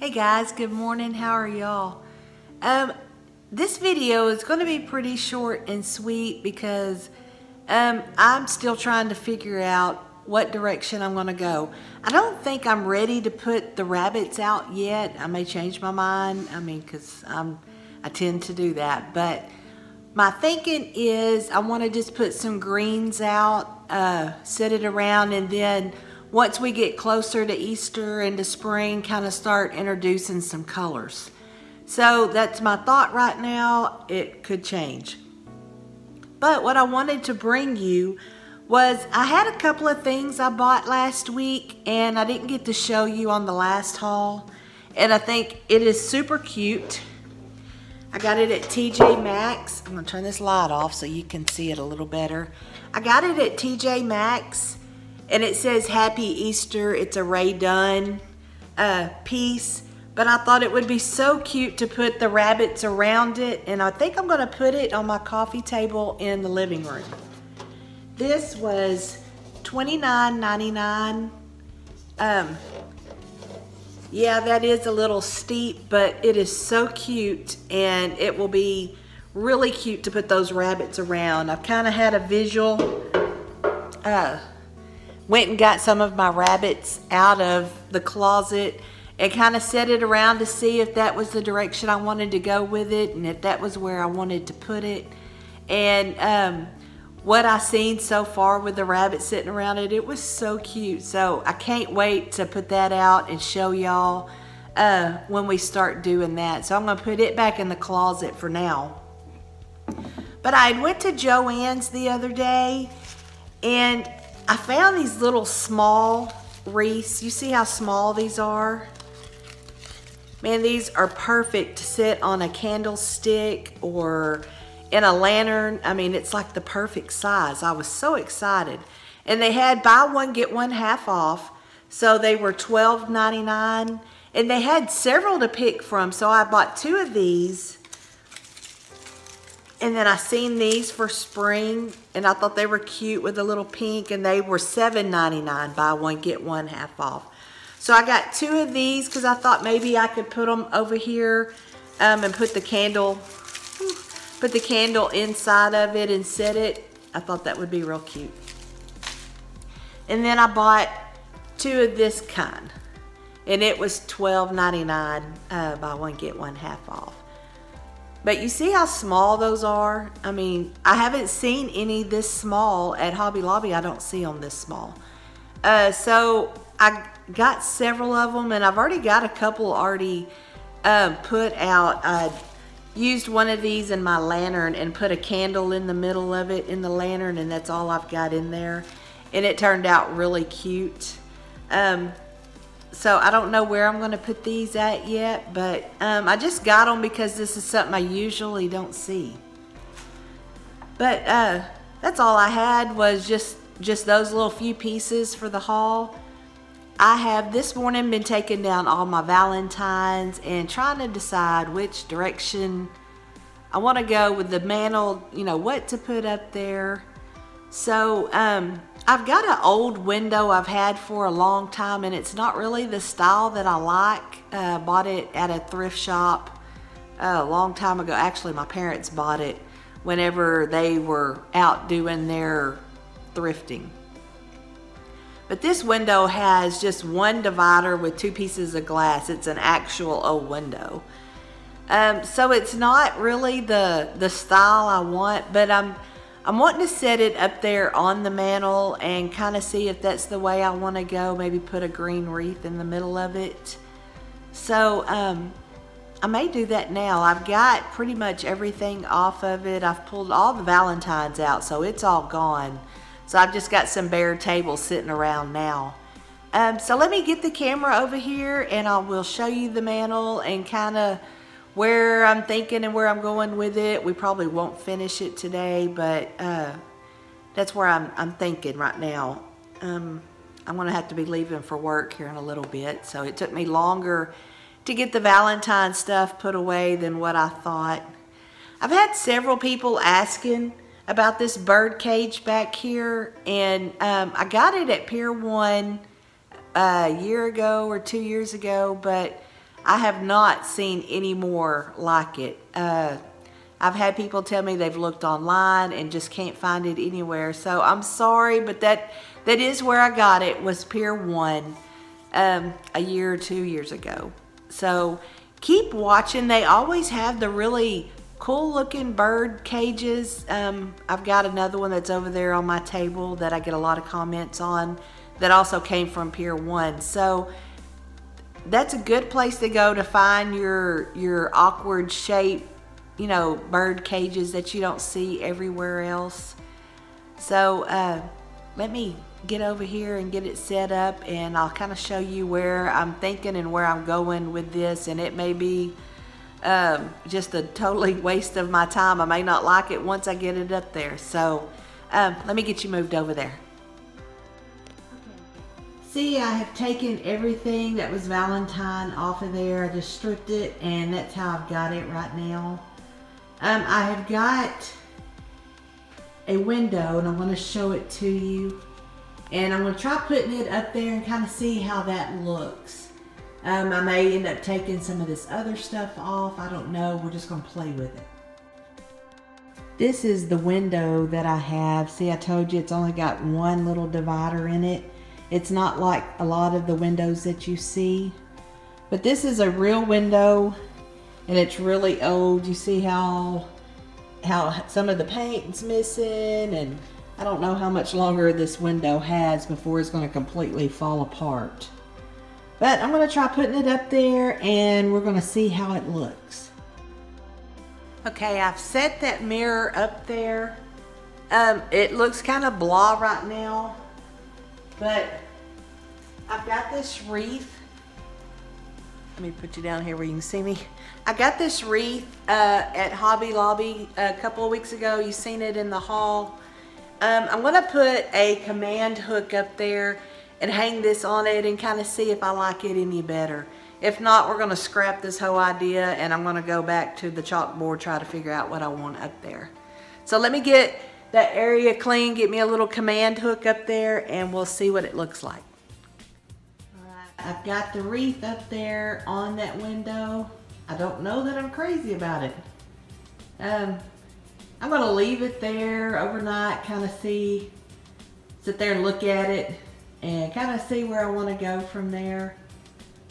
Hey guys, good morning. How are y'all? This video is going to be pretty short and sweet because I'm still trying to figure out what direction I'm going to go. I don't think I'm ready to put the rabbits out yet. I may change my mind. I mean, because I tend to do that. But my thinking is I want to just put some greens out, set it around, and then once we get closer to Easter and to spring, kind of start introducing some colors. So that's my thought right now. It could change. But what I wanted to bring you was I had a couple of things I bought last week and I didn't get to show you on the last haul. And I think it is super cute. I got it at TJ Maxx. I'm gonna turn this light off so you can see it a little better. I got it at TJ Maxx. And it says Happy Easter. It's a Ray Dunn piece. But I thought it would be so cute to put the rabbits around it. And I think I'm going to put it on my coffee table in the living room. This was $29.99. Yeah, that is a little steep, but it is so cute. And it will be really cute to put those rabbits around. I've kind of had a visual... went and got some of my rabbits out of the closet and kind of set it around to see if that was the direction I wanted to go with it and if that was where I wanted to put it. And what I seen so far with the rabbits sitting around it, it was so cute. So I can't wait to put that out and show y'all when we start doing that. So I'm going to put it back in the closet for now. But I went to Joann's the other day and I found these little small wreaths. You see how small these are? Man, these are perfect to sit on a candlestick or in a lantern. I mean, it's like the perfect size. I was so excited. And they had buy one, get one half off. So they were $12.99. And they had several to pick from. So I bought two of these. And then I seen these for spring, and I thought they were cute with a little pink, and they were $7.99, buy one, get one half off. So I got two of these because I thought maybe I could put them over here and put the candle inside of it and set it. I thought that would be real cute. And then I bought two of this kind, and it was $12.99, buy one, get one half off. But you see how small those are? I mean, I haven't seen any this small at Hobby Lobby. I don't see them this small. So I got several of them, and I've already got a couple already put out. I used one of these in my lantern and put a candle in the middle of it in the lantern, and that's all I've got in there. And it turned out really cute. So I don't know where I'm going to put these at yet, but I just got them because this is something I usually don't see. But that's all I had was just those little few pieces for the haul. I have this morning been taking down all my Valentines and trying to decide which direction I want to go with the mantle, you know, what to put up there. So I've got an old window I've had for a long time, and it's not really the style that I like. Bought it at a thrift shop a long time ago. Actually, my parents bought it whenever they were out doing their thrifting. But this window has just one divider with two pieces of glass. It's an actual old window. So it's not really the style I want, but I'm wanting to set it up there on the mantle and kind of see if that's the way I want to go. Maybe put a green wreath in the middle of it. So I may do that now. I've got pretty much everything off of it. I've pulled all the Valentines out, so it's all gone. So I've just got some bare tables sitting around now. So let me get the camera over here and I will show you the mantle and kind of where I'm thinking and where I'm going with it. We probably won't finish it today, but that's where I'm thinking right now. I'm gonna have to be leaving for work here in a little bit, so it took me longer to get the Valentine stuff put away than what I thought. I've had several people asking about this bird cage back here, and I got it at Pier 1 a year ago or 2 years ago, but I have not seen any more like it. I've had people tell me they've looked online and just can't find it anywhere. So I'm sorry, but that is where I got it, was Pier 1 a year or 2 years ago. So keep watching. They always have the really cool looking bird cages. I've got another one that's over there on my table that I get a lot of comments on that also came from Pier 1. So that's a good place to go to find your awkward shape, you know, bird cages that you don't see everywhere else. So let me get over here and get it set up, and I'll kind of show you where I'm thinking and where I'm going with this. And it may be just a totally waste of my time. I may not like it once I get it up there. So let me get you moved over there. See, I have taken everything that was Valentine off of there. I just stripped it, and that's how I've got it right now. I have got a window, and I'm going to show it to you. And I'm going to try putting it up there and kind of see how that looks. I may end up taking some of this other stuff off. I don't know. We're just going to play with it. This is the window that I have. See, I told you it's only got one little divider in it. It's not like a lot of the windows that you see. But this is a real window, and it's really old. You see how some of the paint's missing, and I don't know how much longer this window has before it's going to completely fall apart. But I'm going to try putting it up there, and we're going to see how it looks. Okay, I've set that mirror up there. It looks kind of blah right now, but I've got this wreath. Let me put you down here where you can see me. I got this wreath at Hobby Lobby a couple of weeks ago. You've seen it in the haul. I'm going to put a command hook up there and hang this on it and kind of see if I like it any better. If not, we're going to scrap this whole idea, and I'm going to go back to the chalkboard, try to figure out what I want up there. So let me get that area clean, get me a little command hook up there, and we'll see what it looks like. All right, I've got the wreath up there on that window. I don't know that I'm crazy about it. I'm going to leave it there overnight, kind of sit there and look at it and kind of see where I want to go from there.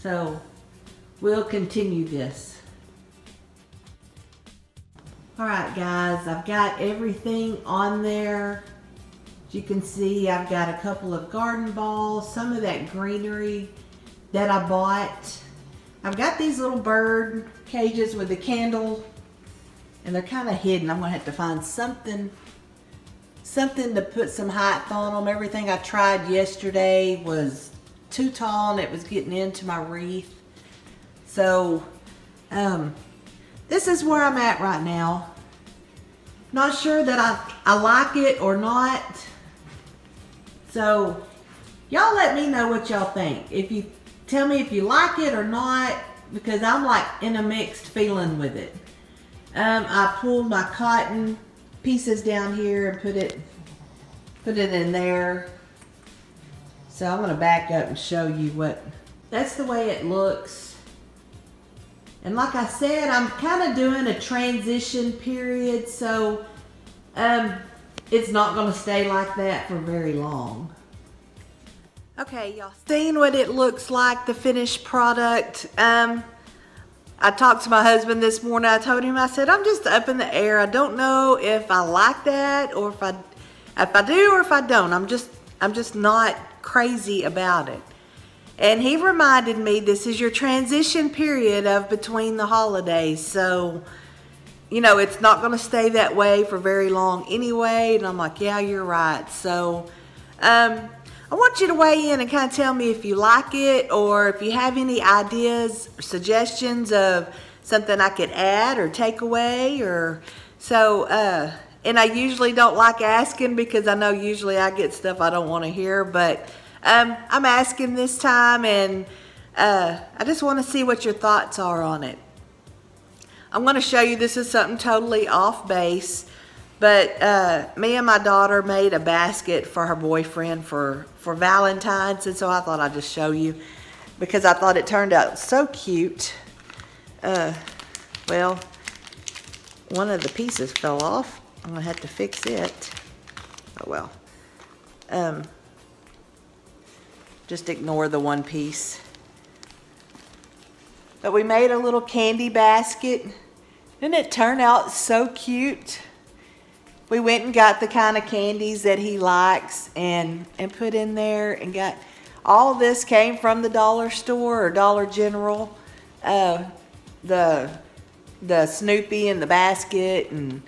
So we'll continue this. All right, guys, I've got everything on there. As you can see, I've got a couple of garden balls, some of that greenery that I bought. I've got these little bird cages with the candle, and they're kind of hidden. I'm gonna have to find something to put some height on them. Everything I tried yesterday was too tall, and it was getting into my wreath. So this is where I'm at right now. Not sure that I like it or not. So y'all let me know what y'all think. If you tell me if you like it or not, because I'm like in a mixed feeling with it. I pulled my cotton pieces down here and put it in there. So I'm gonna back up and show you that's the way it looks. And like I said, I'm kind of doing a transition period, so it's not gonna stay like that for very long. Okay, y'all seen what it looks like, the finished product. I talked to my husband this morning. I told him, I said, I'm just up in the air. I don't know if I like that, or if I do or if I don't. I'm just not crazy about it. And he reminded me, this is your transition period of between the holidays. So, you know, it's not going to stay that way for very long anyway. And I'm like, yeah, you're right. So, I want you to weigh in and kind of tell me if you like it, or if you have any ideas or suggestions of something I could add or take away. Or so, and I usually don't like asking, because I know usually I get stuff I don't want to hear, but I'm asking this time, and I just want to see what your thoughts are on it. I'm going to show you, this is something totally off base, but me and my daughter made a basket for her boyfriend for Valentine's, and so I thought I'd just show you, because I thought it turned out so cute. well, one of the pieces fell off. I'm gonna have to fix it. Oh well. Just ignore the one piece. But we made a little candy basket. Didn't it turn out so cute? We went and got the kind of candies that he likes and put in there, and got all this came from the dollar store or Dollar General. The Snoopy in the basket, and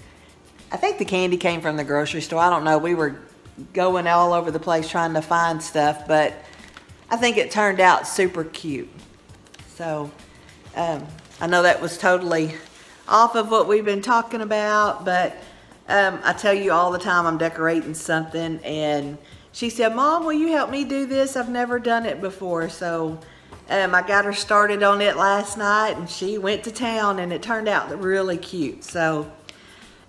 I think the candy came from the grocery store. I don't know. We were going all over the place trying to find stuff, but I think it turned out super cute. So I know that was totally off of what we've been talking about, but I tell you all the time I'm decorating something, and she said, "Mom, will you help me do this? I've never done it before." So I got her started on it last night, and she went to town, and it turned out really cute. So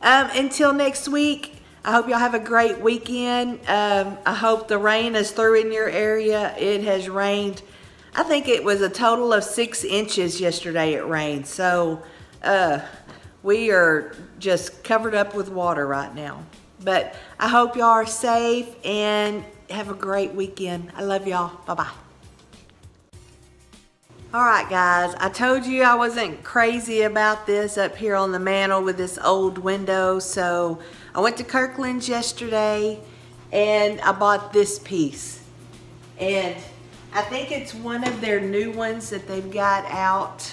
until next week, I hope y'all have a great weekend. I hope the rain is through in your area. It has rained. I think it was a total of 6 inches yesterday it rained. So we are just covered up with water right now. But I hope y'all are safe and have a great weekend. I love y'all. Bye-bye. Alright guys, I told you I wasn't crazy about this up here on the mantle with this old window. So I went to Kirkland's yesterday and I bought this piece. And I think it's one of their new ones that they've got out.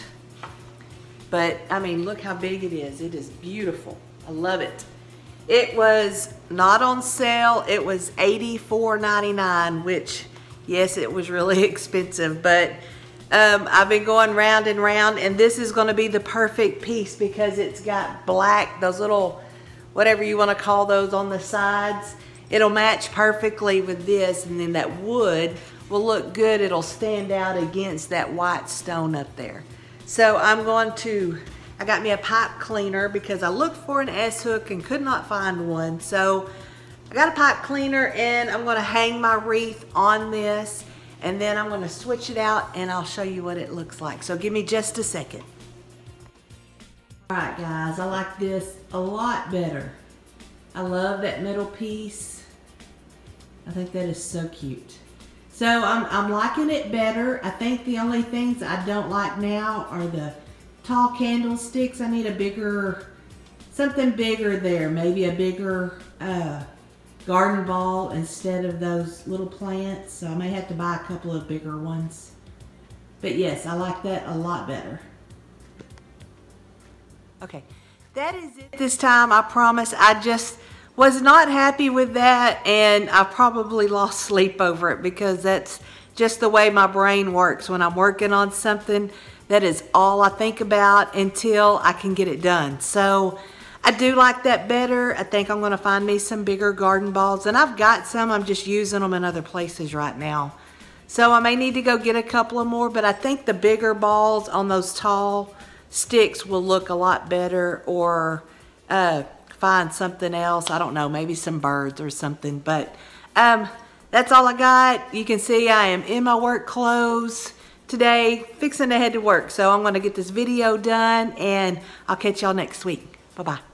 But I mean, look how big it is. It is beautiful. I love it. It was not on sale. It was $84.99, which, yes, it was really expensive. But I've been going round and round, and this is going to be the perfect piece because it's got black, those little, whatever you want to call those on the sides. It'll match perfectly with this, and then that wood will look good. It'll stand out against that white stone up there. So I got me a pipe cleaner because I looked for an S-hook and could not find one. So I got a pipe cleaner, and I'm going to hang my wreath on this, and then I'm going to switch it out and I'll show you what it looks like. So give me just a second. Alright guys, I like this a lot better. I love that middle piece. I think that is so cute. So I'm liking it better. I think the only things I don't like now are the tall candlesticks. I need a bigger, something bigger there. Maybe a bigger garden ball instead of those little plants. So I may have to buy a couple of bigger ones. But yes, I like that a lot better. Okay, that is it this time. I promise. I just was not happy with that, and I probably lost sleep over it because that's just the way my brain works. When I'm working on something, that is all I think about until I can get it done. So I do like that better. I think I'm going to find me some bigger garden balls, and I've got some. I'm just using them in other places right now. So I may need to go get a couple of more, but I think the bigger balls on those tall sticks will look a lot better, or find something else. I don't know, maybe some birds or something. But that's all I got. You can see I am in my work clothes today, fixing to head to work. So I'm going to get this video done, and I'll catch y'all next week. Bye-bye.